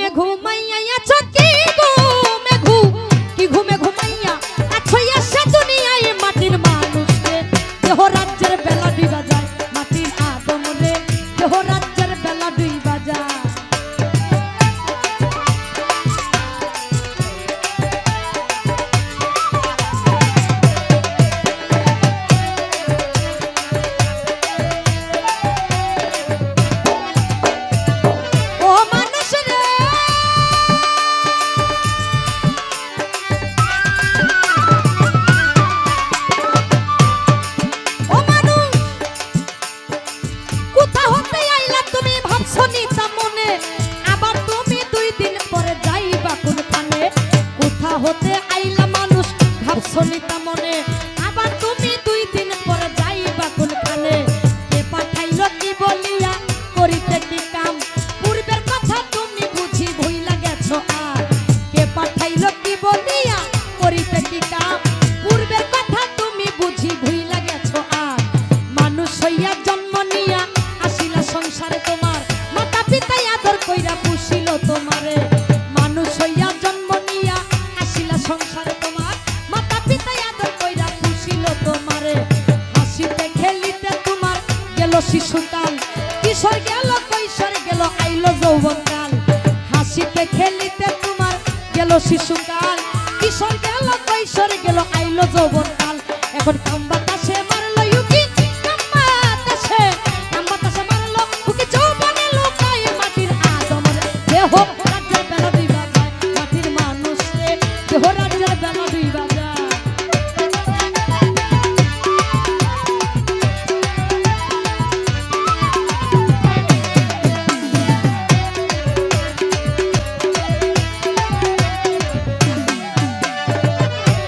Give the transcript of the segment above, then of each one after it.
ঘুমে ঘুমাইয়া আছো কি ঘুমে ঘুম কি ঘুমে ঘুমাইয়া আছো এসে দুনিয়ায় মাটির মানুষ রে দেহ রাজ্যের বেলা ডুইবা যায় মাটির আদম রে দেহ রাজ্যের বেলা ডুইবা যায় হতে আইলা মানুষ ভাবছো নিতা মনে আবার তুমি 2 দিন পরে যাইবা কোনখানে কে পাঠাইলো কি বলিয়া করিতে কি কাম পূর্বের কথা তুমি বুঝি ভুইলা গেছো আর কে পাঠাইলো কি বলিয়া করিতে কি কাম পূর্বের কথা তুমি বুঝি ভুইলা গেছো আর মানুষ হইয়া জন্ম নিয়া আসিলা সংসারে তোমার মাতা পিতাই আদর কইরা পুষিল তোমারে মানুষ হইয়া জন্ম নিয়া সংসারে তোমার মাতা পিতাই আদর কইরা পুষিল তোমারে হাসিতে খেলিতে তোমার গেল শিশুকাল কিশোর গেল কৈশোর গেল আইলো যৌবনকাল হাসিতে খেলিতে তোমার গেল শিশুকাল কিশোর গেল কৈশোর গেল আইলো যৌবনকাল এখন কাম বাতাসে মারলো ইউকি কাম বাতাসে মারলো উকি যৌবনে লোকায় মাটির আদম রে দেহ রাজ্যের বেলা দিবা যায় মাটির মানুষ রে দেহ রাজ্যের বেলা দিবা যায়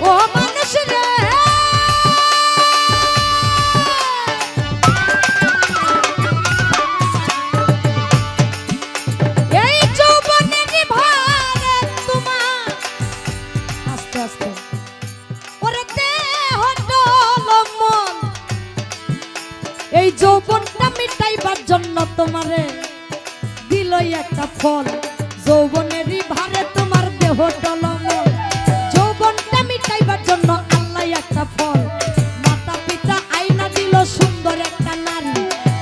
ও মানুষ রে এই যৌবনের ভারে তোমার আস্তে আস্তে ওরে দেহ মন এই যৌবনটা মিটাইবার জন্য তোমারে দিলই একটা ফল যৌবনেরই ভারে তোমার দেহ টলমল যৌবনটা মিটাইবার জন্য আল্লাহ একটা ফল মাতা পিতা আইনা দিল সুন্দর একটা নারী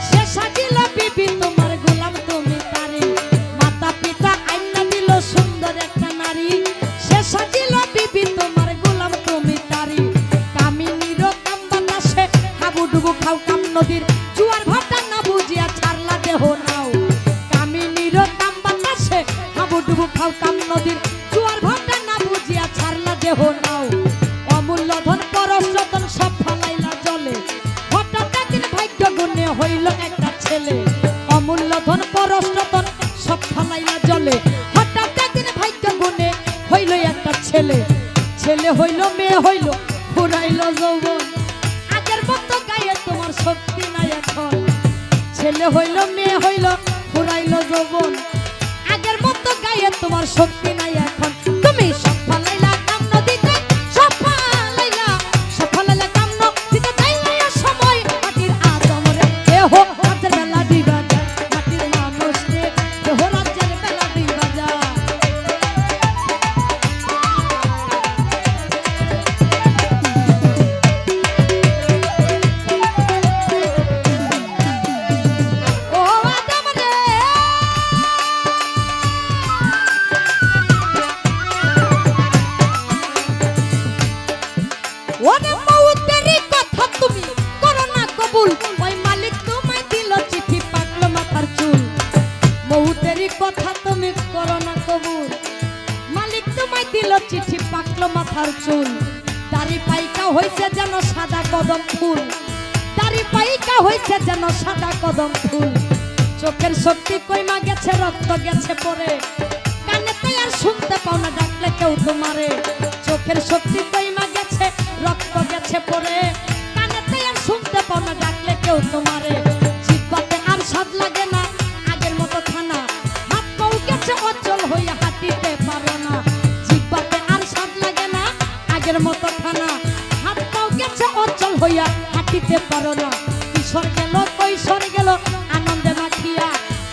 সে সাজিল বিবি তোমার গোলাম তুমি তারি মাতা পিতা আইনা দিল সুন্দর একটা নারী সে সাজিল বিবি তোমার গোলাম তুমি তারি কামিনীর কাম বাতাসে হাবুডুবু খাও কাম নদীর জুয়ার ভাটা না বুঝিয়া ছাড়লা দেহ নাও কামিনীর কাম বাতাসে হাবুডুবু খাও কাম নদীর জুয়ার ভাটা না বুঝিয়া ছাড়লা দেহ নাও অমূল্য ধন পরশ রতন সব ফালাইলা জলে হঠাৎ একদিন ভাগ্য গুণে হইল একটা ছেলে অমূল্য ধন পরশ রতন সব ফালাইলা জলে হঠাৎ একদিন ভাগ্য গুণে হইল একটা ছেলে ছেলে হইল মেয়ে হইল ফুরাইল যৌবন আগের মতো গায়ে তোমার শক্তি নাই এখন ছেলে হইল মেয়ে হইল ফুরাইল যৌবন আগের মতো গায়ে তোমার শক্তি নাই এখন তুমি সব ফালাইলা কাম নদীতে সব ফালাইলা কাম নদীতে যাইলা সময় মাটির আদম রে দেহ রাজ্যের বেলা দিবা যায় মাটির মানুষ রে দেহ রাজ্যের বেলা দিবা যায় ও আদম রে ওরে মউতেরই কথা তুমি করো না কবুল ওই মালিক তোমায় দিল চিঠি পাকলো মাথার চুল মউতেরই কথা তুমি করো না কবুল মালিক তোমায় দিল চিঠি পাকলো মাথার চুল দাড়ি পাইকা হইছে যেন সাদা কদম ফুল দাড়ি পাইকা হইছে যেন সাদা কদম ফুল চোখের শক্তি কইমা গেছে রক্ত গেছে পরে কানেতে আর শুনতে পাও না ডাকলে কেউ তোমারে চোখের শক্তি কইমা গেছে রক্ত গেছে পরে কানেতে আর শুনতে পাও না ডাকলে কেউ তোমারে জিহ্বাতে আর স্বাদ লাগে না আগের মতো খানা হাত পাও গেছে অচল হইয়া হাঁটিতে পারো না জিহ্বাতে আর স্বাদ লাগে না আগের মতো খানা হাত পাও গেছে অচল হইয়া হাঁটিতে পারো না কিশোর গেল কৈশোর গেল আনন্দে মাখিয়া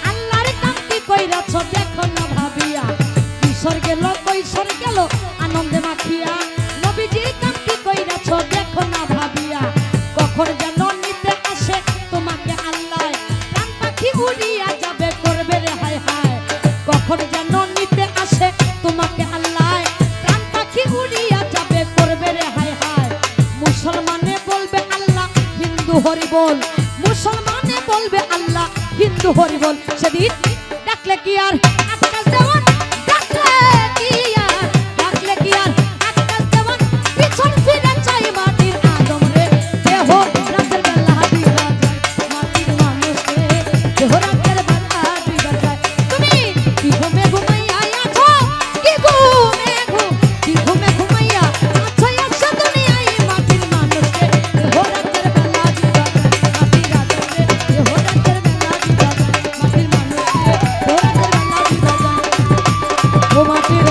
আল্লাহর কাম কি কইরাছ দেখো না ভাবিয়া স্বর্গে কৈশোর গেল আনন্দে মাখিয়া নবীজির কামটি কইরাছ দেখো না ভাবিয়া কখন যেন নিতে আসে তোমাকে আল্লাহ প্রাণ পাখি উড়িয়া যাবে করবে রে হায় হায় কখন যেন নিতে আসে তোমাকে আল্লাহ প্রাণ পাখি উড়িয়া যাবে করবে রে হায় হায় মুসলমানে বলবে আল্লাহ হিন্দু হরি বল মুসলমানে বলবে আল্লাহ হিন্দু হরি বল সেদিন ডাকলে কি আর আকাশ দেওয়ান ডাকলে কি আর ডাকলে কি আর আকাশ দেওয়ান পিছন ফিরে চাই মাটির আদম রে দেহ রাতের বেলা দিবা যায় মাটির মানুষ রে দেহ রাতের বেলা দিবা যায় তুমি কি ঘুমে ঘুমাইয়া আছো কি ঘুমে ঘুমাইয়া আছো আছো দুনিয়ায় মাটির মানুষ রে দেহ রাতের বেলা দিবা যায় মাটির আদম রে দেহ রাতের বেলা দিবা যায় মাটির মানুষ রে দেহ রাতের বেলা দিবা যায় ও মাটির